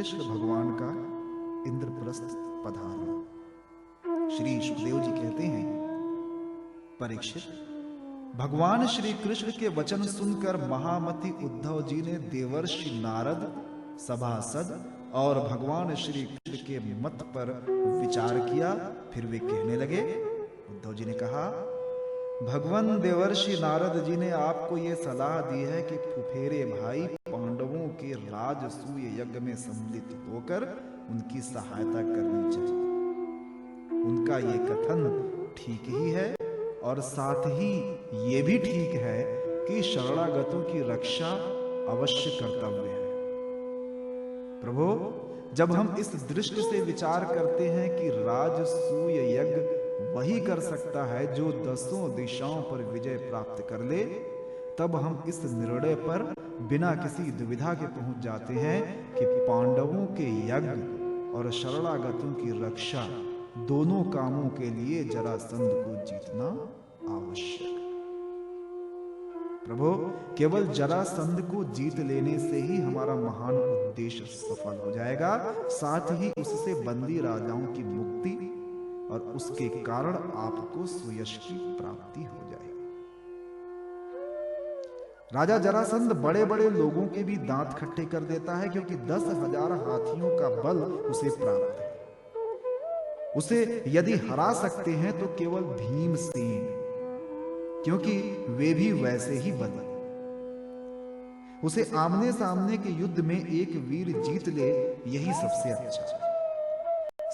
कृष्ण भगवान का इंद्रप्रस्थ पधारना। श्री सुखदेव जी कहते हैं, परीक्षित, भगवान श्री कृष्ण के वचन सुनकर महामति उद्धव जी ने देवर्षि नारद, सभासद और भगवान श्री कृष्ण के मत पर विचार किया। फिर वे कहने लगे, उद्धव जी ने कहा, भगवान देवर्षि नारद जी ने आपको ये सलाह दी है कि फुफेरे भाई पांडवों के राजसूय यज्ञ में सम्मिलित होकर उनकी सहायता करनी चाहिए। उनका ये कथन ठीक ही है और साथ ही ये भी ठीक है कि शरणागतों की रक्षा अवश्य कर्तव्य है। प्रभु, जब हम इस दृष्टि से विचार करते हैं कि राजसूय यज्ञ वही कर सकता है जो दसों दिशाओं पर विजय प्राप्त कर ले, तब हम इस निर्णय पर बिना किसी दुविधा के पहुंच जाते हैं कि पांडवों के यज्ञ और शरणागतों की रक्षा दोनों कामों के लिए जरासंध को जीतना आवश्यक है। प्रभु, केवल जरासंध को जीत लेने से ही हमारा महान उद्देश्य सफल हो जाएगा, साथ ही उससे बंदी राजाओं की मुक्ति और उसके कारण आपको सुयश की प्राप्ति हो जाएगी। राजा जरासंध बड़े बड़े लोगों के भी दांत खट्टे कर देता है, क्योंकि 10,000 हाथियों का बल उसे प्राप्त है। उसे यदि हरा सकते हैं तो केवल भीमसेन, क्योंकि वे भी वैसे ही बल। उसे आमने सामने के युद्ध में एक वीर जीत ले, यही सबसे अच्छा है।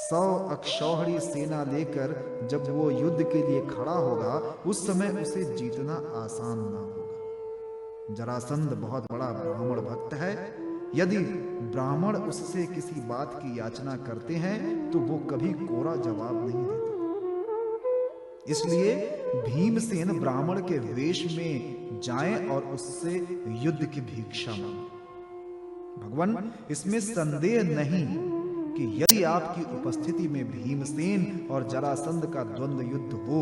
100 अक्षौहिणी सेना लेकर जब वो युद्ध के लिए खड़ा होगा, उस समय उसे जीतना आसान ना होगा। जरासंध बहुत बड़ा ब्राह्मण भक्त है। यदि ब्राह्मण उससे किसी बात की याचना करते हैं तो वो कभी कोरा जवाब नहीं देता। इसलिए भीमसेन ब्राह्मण के वेश में जाएं और उससे युद्ध की भिक्षा मांगे। भगवान, इसमें संदेह नहीं कि यदि आपकी उपस्थिति में भीमसेन और जरासंध का द्वंद्व युद्ध हो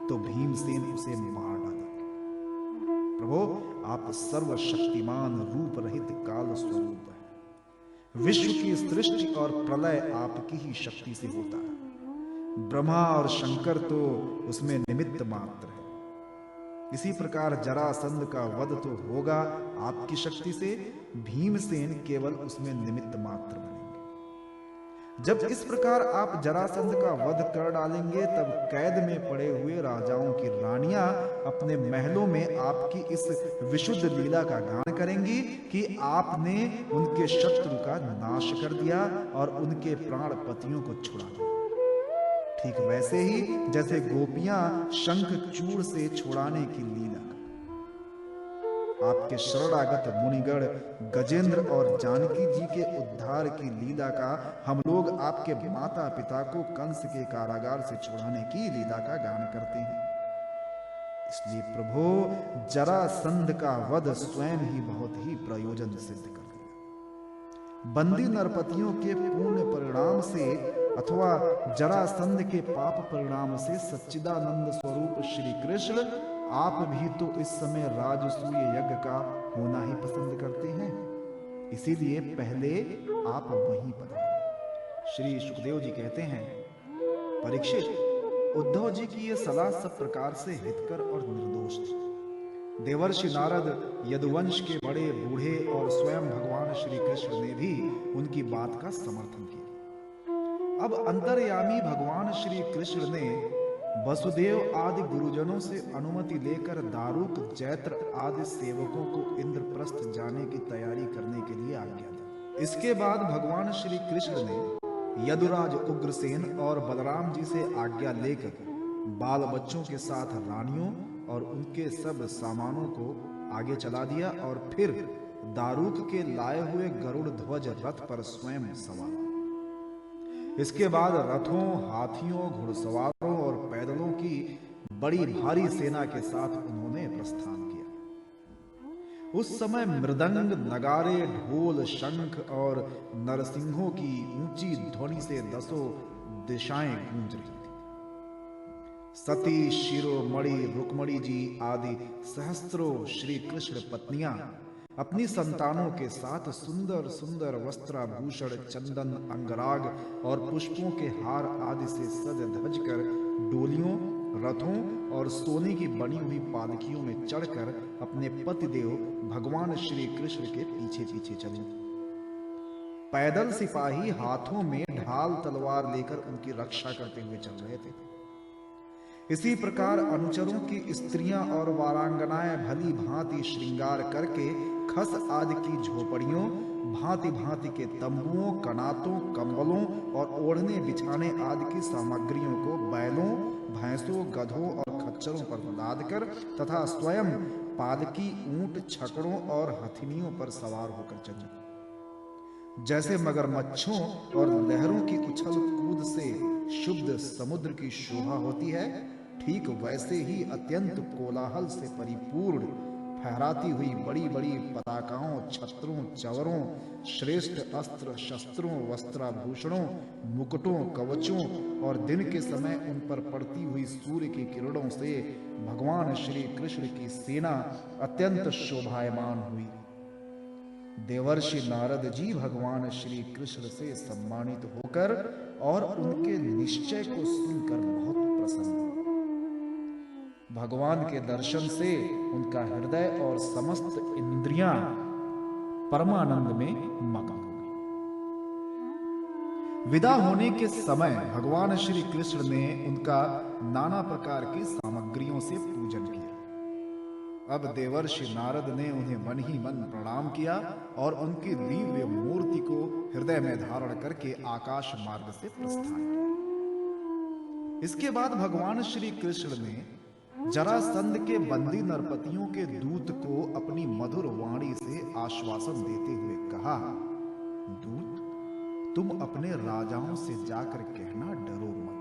तो भीमसेन उसे मार डालेंगे। प्रभु, आप सर्वशक्तिमान रूप रहित काल स्वरूप हैं। विश्व की सृष्टि और प्रलय आपकी ही शक्ति से होता है। ब्रह्मा और शंकर तो उसमें निमित्त मात्र है। इसी प्रकार जरासंध का वध तो होगा आपकी शक्ति से, भीमसेन केवल उसमें निमित्त मात्र बनेंगे। जब इस प्रकार आप जरासंध का वध कर डालेंगे, तब कैद में पड़े हुए राजाओं की रानियां अपने महलों में आपकी इस विशुद्ध लीला का गान करेंगी कि आपने उनके शत्रु का नाश कर दिया और उनके प्राण पतियों को छुड़ा दिया। ठीक वैसे ही जैसे गोपियां शंख चूड़ से छुड़ाने की लीला कर। आपके शरणागत मुनिगण गजेंद्र और जानकी जी के उद्धार की लीला का हम लोग आपके माता पिता को कंस के कारागार से छुड़ाने की लीला का गान करते हैं। इसलिए प्रभु, जरासंध का वध स्वयं ही बहुत ही प्रयोजन सिद्ध कर दिया। बंदी नरपतियों के पुण्य परिणाम से अथवा जरासंध के पाप परिणाम से सच्चिदानंद स्वरूप श्री कृष्ण आप भी तो इस समय राजसूय यज्ञ का होना ही पसंद करते हैं। इसीलिए पहले आप वहीं पर। श्री सुखदेव जी कहते हैं, परीक्षित, उद्धव जी की यह सलाह सब प्रकार से हितकर और निर्दोष थी। देवर्षि नारद, यदुवंश के बड़े बूढ़े और स्वयं भगवान श्री कृष्ण ने भी उनकी बात का समर्थन किया। अब अंतर्यामी भगवान श्री कृष्ण ने वसुदेव आदि गुरुजनों से अनुमति लेकर दारुक, जैत्र आदि सेवकों को इंद्रप्रस्थ जाने की तैयारी करने के लिए आज्ञा दी। इसके बाद भगवान श्री कृष्ण ने यदुराज उग्रसेन और बलराम जी से आज्ञा लेकर बाल बच्चों के साथ रानियों और उनके सब सामानों को आगे चला दिया और फिर दारुक के लाए हुए गरुड़ ध्वज रथ पर स्वयं सवार। इसके बाद रथों, हाथियों, घुड़सवारों और पैदलों की बड़ी भारी सेना के साथ उन्होंने प्रस्थान किया। उस समय मृदंग, नगारे, ढोल, शंख और नरसिंहों की ऊंची ध्वनि से दसों दिशाएं गूंज रही थी। सती, शिरोमणि, रुक्मणी जी आदि सहस्त्रों श्री कृष्ण पत्नियां अपनी संतानों के साथ सुंदर सुंदर वस्त्राभूषण, चंदन, अंगराग और पुष्पों के हार आदि से सज धज कर डोलियों, रथों और सोने की बनी हुई पालकियों में चढ़कर अपने पतिदेव भगवान श्री कृष्ण के पीछे पीछे चले। पैदल सिपाही हाथों में ढाल तलवार लेकर उनकी रक्षा करते हुए चल रहे थे। इसी प्रकार अनुचरों की स्त्रियां और वारांगनाएं भली भांति श्रृंगार करके खस आदि की झोपड़ियों, भांति भांति के तंबुओं, कनातों, कंबलों और ओढ़ने बिछाने आदि की सामग्रियों को बैलों, भैंसों, गधों और खच्चरों पर लाद कर तथा स्वयं पालकी, ऊंट, छकड़ों और हथिनियों पर सवार होकर चले। जैसे मगरमच्छों और लहरों की उछल कूद से शुद्ध समुद्र की शोभा होती है, ठीक वैसे ही अत्यंत कोलाहल से परिपूर्ण फहराती हुई बड़ी बड़ी पताकाओं, छत्रों, चवरों, श्रेष्ठ अस्त्र शस्त्रों, वस्त्राभूषणों, मुकुटों, कवचों और दिन के समय उन पर पड़ती हुई सूर्य की किरणों से भगवान श्री कृष्ण की सेना अत्यंत शोभायमान हुई। देवर्षि नारद जी भगवान श्री कृष्ण से सम्मानित होकर और उनके निश्चय को सुनकर बहुत प्रसन्न हुए। भगवान के दर्शन से उनका हृदय और समस्त इंद्रियां परमानंद में मग्न हो गई। विदा होने के समय भगवान श्री कृष्ण ने उनका नाना प्रकार की सामग्रियों से पूजन किया। अब देवर्षि नारद ने उन्हें मन ही मन प्रणाम किया और उनकी दिव्य मूर्ति को हृदय में धारण करके आकाश मार्ग से प्रस्थान किया। इसके बाद भगवान श्री कृष्ण ने जरासंध के बंदी नरपतियों के दूत को अपनी मधुर वाणी से आश्वासन देते हुए कहा, दूत, तुम अपने राजाओं से जाकर कहना, डरो मत,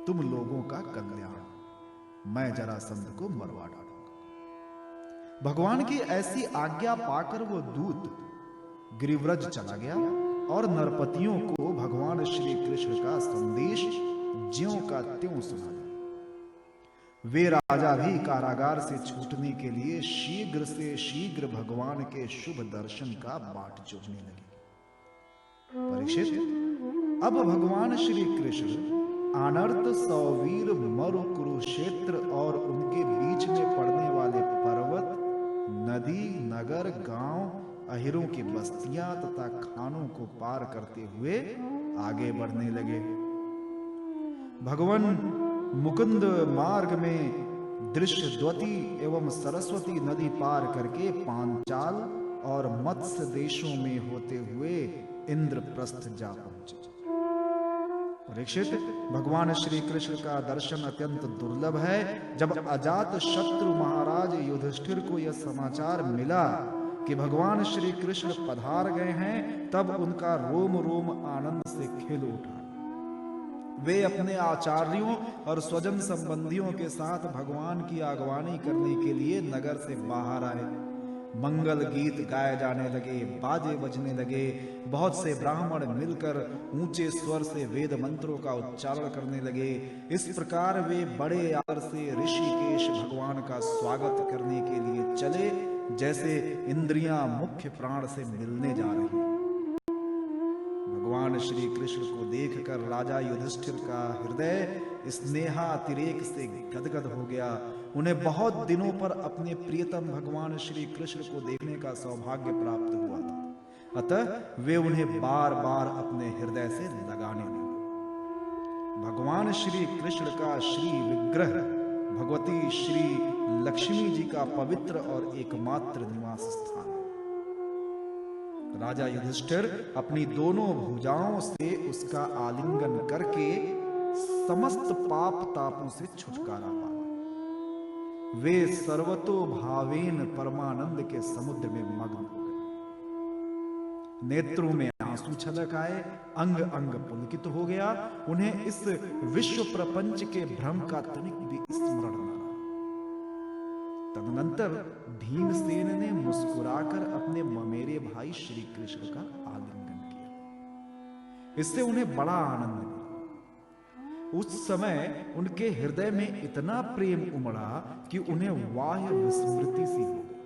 तुम लोगों का कल्याण, मैं जरासंध को मरवा डालूंगा। भगवान की ऐसी आज्ञा पाकर वो दूत गिरिव्रज चला गया और नरपतियों को भगवान श्री कृष्ण का संदेश ज्यों का त्यों सुना दिया। वे राजा भी कारागार से छूटने के लिए शीघ्र से शीघ्र भगवान के शुभ दर्शन का बाट जोहने लगे। परीक्षित, अब भगवान श्री कृष्ण अनर्त सौवीर मरु कुरुक्षेत्र और उनके बीच में पड़ने वाले पर्वत, नदी, नगर, गांव, अहिरों की बस्तियां तथा खानों को पार करते हुए आगे बढ़ने लगे। भगवान मुकुंद मार्ग में दृश्यद्वती एवं सरस्वती नदी पार करके पांचाल और मत्स्य देशों में होते हुए इंद्रप्रस्थ जा पहुंचे। परीक्षित, भगवान श्री कृष्ण का दर्शन अत्यंत दुर्लभ है। जब अजात शत्रु महाराज युधिष्ठिर को यह समाचार मिला कि भगवान श्री कृष्ण पधार गए हैं, तब उनका रोम रोम आनंद से खिल उठा। वे अपने आचार्यों और स्वजन संबंधियों के साथ भगवान की आगवानी करने के लिए नगर से बाहर आए। मंगल गीत गाए जाने लगे, बाजे बजने लगे। बहुत से ब्राह्मण मिलकर ऊंचे स्वर से वेद मंत्रों का उच्चारण करने लगे। इस प्रकार वे बड़े आदर से ऋषिकेश भगवान का स्वागत करने के लिए चले, जैसे इंद्रियां मुख्य प्राण से मिलने जा रही हैं। भगवान श्री कृष्ण को देखकर राजा युधिष्ठिर का हृदय स्नेहातिरेक से गदगद हो गया। उन्हें बहुत दिनों पर अपने प्रियतम भगवान श्री कृष्ण को देखने का सौभाग्य प्राप्त हुआ था, अतः वे उन्हें बार बार अपने हृदय से लगाने लगे। भगवान श्री कृष्ण का श्री विग्रह भगवती श्री लक्ष्मी जी का पवित्र और एकमात्र निवास स्थान। राजा युधिष्ठिर अपनी दोनों भुजाओं से उसका आलिंगन करके समस्त पाप तापों से छुटकारा पाया। वे सर्वतो भावेन परमानंद के समुद्र में मग्न हो गए। नेत्रों में आंसू छलक आए, अंग अंग पुलकित हो गया। उन्हें इस विश्व प्रपंच के भ्रम का तनिक भी स्मरण न रहा। तदनंतर भीमसेन ने मुस्कुराकर अपने ममेरे भाई श्री कृष्ण का आलिंगन किया। इससे उन्हें बड़ा आनंद मिला। उस समय उनके हृदय में इतना प्रेम उमड़ा कि उन्हें वाह्य विस्मृति सी हो गई।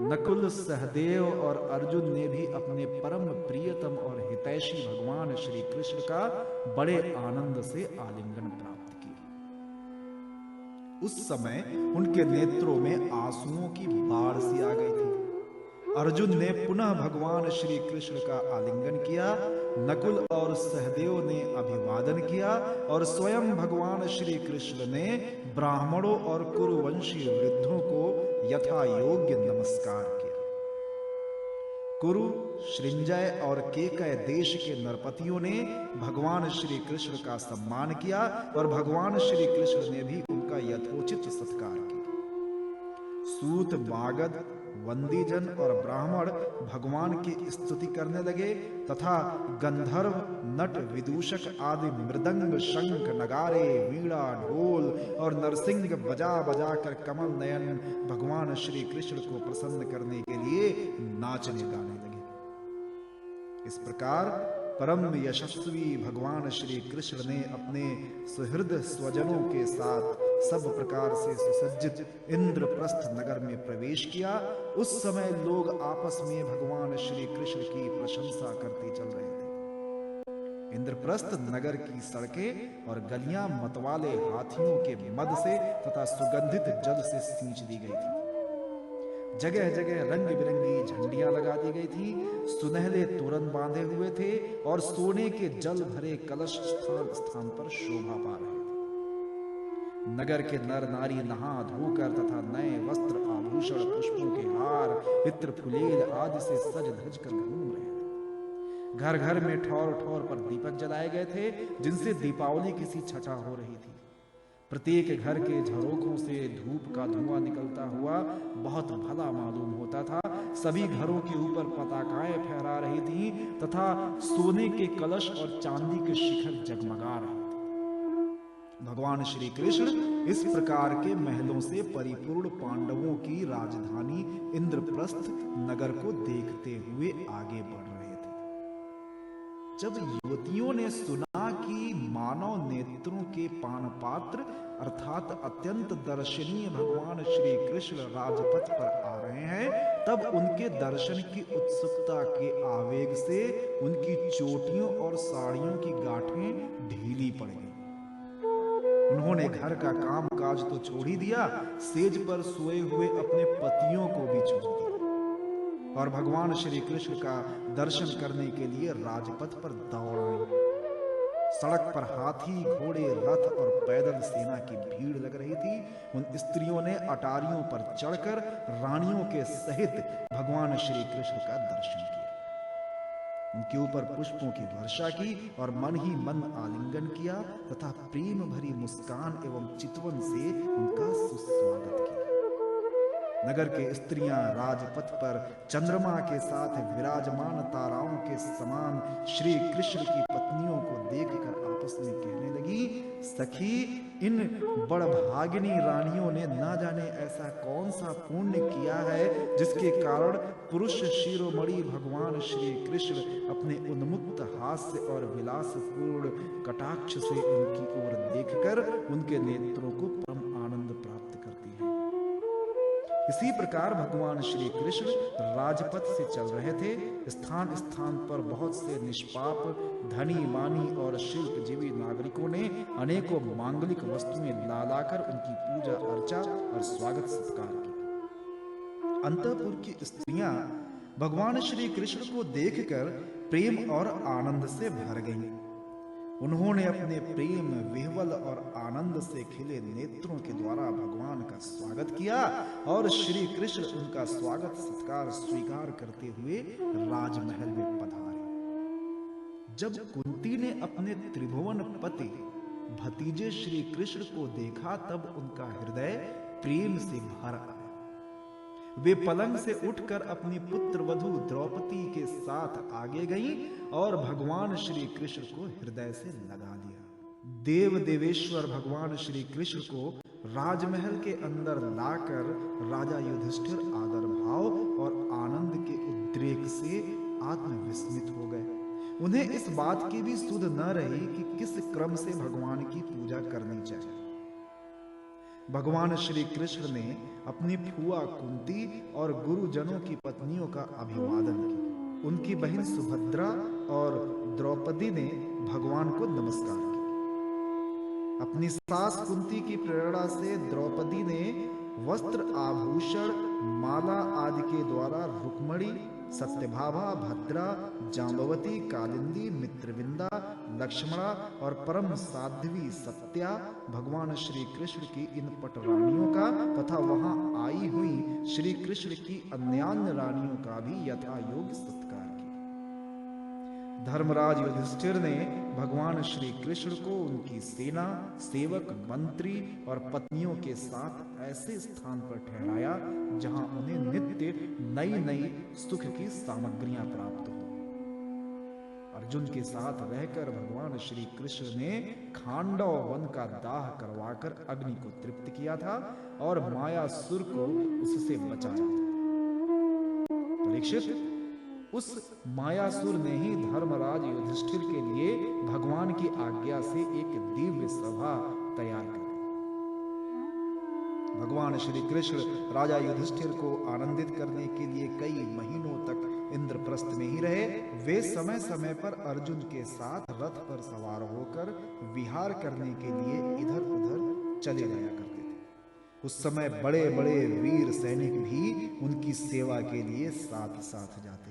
नकुल, सहदेव और अर्जुन ने भी अपने परम प्रियतम और हितैषी भगवान श्री कृष्ण का बड़े आनंद से आलिंगन प्राप्त किया। उस समय उनके नेत्रों में आंसुओं की बाढ़ सी आ गई थी। अर्जुन ने पुनः भगवान श्री कृष्ण का आलिंगन किया, नकुल और सहदेव ने अभिवादन किया और स्वयं भगवान श्री कृष्ण ने ब्राह्मणों और कुरुवंशी वृद्धों को यथा योग्य नमस्कार किया। कुरु, श्रृंजय और केकय देश के नरपतियों ने भगवान श्री कृष्ण का सम्मान किया और भगवान श्री कृष्ण ने भी उनका यथोचित सत्कार किया। सूत, मागध, वंदीजन और ब्राह्मण भगवान की स्तुति करने लगे तथा गंधर्व, नट, विदूषक आदि मृदंग, शंख, नगारे, वीणा, ढोल और नरसिंह बजा बजा कर कमल नयन भगवान श्री कृष्ण को प्रसन्न करने के लिए नाचने गाने लगे। इस प्रकार परम यशस्वी भगवान श्री कृष्ण ने अपने सुहृद स्वजनों के साथ सब प्रकार से सुसज्जित इंद्रप्रस्थ नगर में प्रवेश किया। उस समय लोग आपस में भगवान श्री कृष्ण की प्रशंसा करते चल रहे थे। इंद्रप्रस्थ नगर की सड़कें और गलियां मतवाले हाथियों के मद से तथा सुगंधित जल से सींच दी गई थी। जगह जगह रंग बिरंगी झंडियां लगा दी गई थी, सुनहले तोरण बांधे हुए थे और सोने के जल भरे कलश स्थान स्थान पर शोभा पा रहे थे। नगर के नर नारी नहा धोकर तथा नए वस्त्र, आभूषण, पुष्पों के हार, इत्र, फुलेल आदि से सज धज कर घूम रहे थे। घर घर में ठौर ठौर पर दीपक जलाए गए थे, जिनसे दीपावली किसी छठा हो रही थी। प्रत्येक घर के झरोखों से धूप का धुआं निकलता हुआ बहुत भला मालूम होता था। सभी घरों के ऊपर पताकाएं फहरा रही थीं तथा सोने के कलश और चांदी के शिखर जगमगा रहे थे। भगवान श्री कृष्ण इस प्रकार के महलों से परिपूर्ण पांडवों की राजधानी इंद्रप्रस्थ नगर को देखते हुए आगे बढ़ रहे थे। जब युवतियों ने सुना कि मानव नेत्रों के पानपात्र अर्थात अत्यंत दर्शनीय भगवान श्री कृष्ण राजपथ पर आ रहे हैं, तब उनके दर्शन की उत्सुकता के आवेग से उनकी चोटियों और साड़ियों की गांठें ढीली पड़ गई। उन्होंने घर का काम काज तो छोड़ ही दिया, सेज पर सोए हुए अपने पतियों को भी छोड़ दिया और भगवान श्री कृष्ण का दर्शन करने के लिए राजपथ पर दौड़ आई। सड़क पर हाथी, घोड़े, रथ और पैदल सेना की भीड़ लग रही थी। उन स्त्रियों ने अटारियों पर चढ़कर रानियों के सहित भगवान श्री कृष्ण का दर्शन किया। उनके ऊपर पुष्पों की वर्षा की और मन ही मन आलिंगन किया तथा प्रेम भरी मुस्कान एवं चितवन से उनका सुस्वागत किया। नगर के स्त्रियां राजपथ पर चंद्रमा के साथ विराजमान ताराओं के समान श्री कृष्ण की पत्नियों को देखकर आपस में कहने लगी, सखी, इन बड़भागिनी रानियों ने ना जाने ऐसा कौन सा पुण्य किया है जिसके कारण पुरुष शिरोमणि भगवान श्री कृष्ण अपने उन्मुक्त हास्य और विलासपूर्ण कटाक्ष से उनकी ओर देखकर उनके नेत्रों को परम आनंद प्राप्त करती है। इसी प्रकार भगवान श्री कृष्ण राजपथ से चल रहे थे। स्थान स्थान पर बहुत से निष्पाप, धनी, मानी और शिल्पजीवी नागरिकों ने अनेकों मांगलिक वस्तुएं ला लाकर उनकी पूजा अर्चा और स्वागत सत्कार किया। अंतःपुर की स्त्रियां भगवान श्री कृष्ण को देखकर प्रेम और आनंद से भर गईं। उन्होंने अपने प्रेम, विह्वल और आनंद से खिले नेत्रों के द्वारा भगवान का स्वागत किया और श्री कृष्ण उनका स्वागत सत्कार स्वीकार करते हुए राजमहल में पधारे। जब कुंती ने अपने त्रिभुवन पति भतीजे श्री कृष्ण को देखा, तब उनका हृदय प्रेम से भर आया। वे पलंग से उठकर अपनी पुत्र वधू द्रौपदी के साथ आगे गईं और भगवान श्री कृष्ण को हृदय से लगा लिया। देव देवेश्वर भगवान श्री कृष्ण को राजमहल के अंदर लाकर राजा युधिष्ठिर आदर भाव और आनंद के उद्रेक से आत्मविस्मित हो गए। उन्हें इस बात की भी सुध न रही कि किस क्रम से भगवान की पूजा करनी चाहिए। भगवान श्री कृष्ण ने अपनी फुआ कुंती और गुरुजनों की पत्नियों का अभिवादन किया। उनकी बहन सुभद्रा और द्रौपदी ने भगवान को नमस्कार किया। अपनी सास कुंती की प्रेरणा से द्रौपदी ने वस्त्र, आभूषण, माला आदि के द्वारा रुक्मणी, सत्यभामा, भद्रा, जाम्बवती, कालिंदी, मित्रविंदा, लक्ष्मणा और परम साध्वी सत्या भगवान श्री कृष्ण की इन पटरानियों का तथा वहां आई हुई श्री कृष्ण की अन्यान्य रानियों का भी यथा योग्य सत्कार किया। धर्मराज युधिष्ठिर ने भगवान श्री कृष्ण को उनकी सेना, सेवक, मंत्री और पत्नियों के साथ ऐसे स्थान पर ठहराया जहां उन्हें नित्य नई नई सुख की सामग्रियां प्राप्त हो। अर्जुन के साथ रहकर भगवान श्री कृष्ण ने खांडव वन का दाह करवाकर अग्नि को तृप्त किया था और मायासुर को उससे बचाया था। परीक्षित, उस मायासुर ने ही धर्मराज युधिष्ठिर के लिए भगवान की आज्ञा से एक दिव्य सभा तैयार कर दी। भगवान श्री कृष्ण राजा युधिष्ठिर को आनंदित करने के लिए कई महीनों तक इंद्रप्रस्थ में ही रहे। वे समय समय पर अर्जुन के साथ रथ पर सवार होकर विहार करने के लिए इधर उधर चले जाया करते थे। उस समय बड़े बड़े वीर सैनिक भी उनकी सेवा के लिए साथ साथ जाते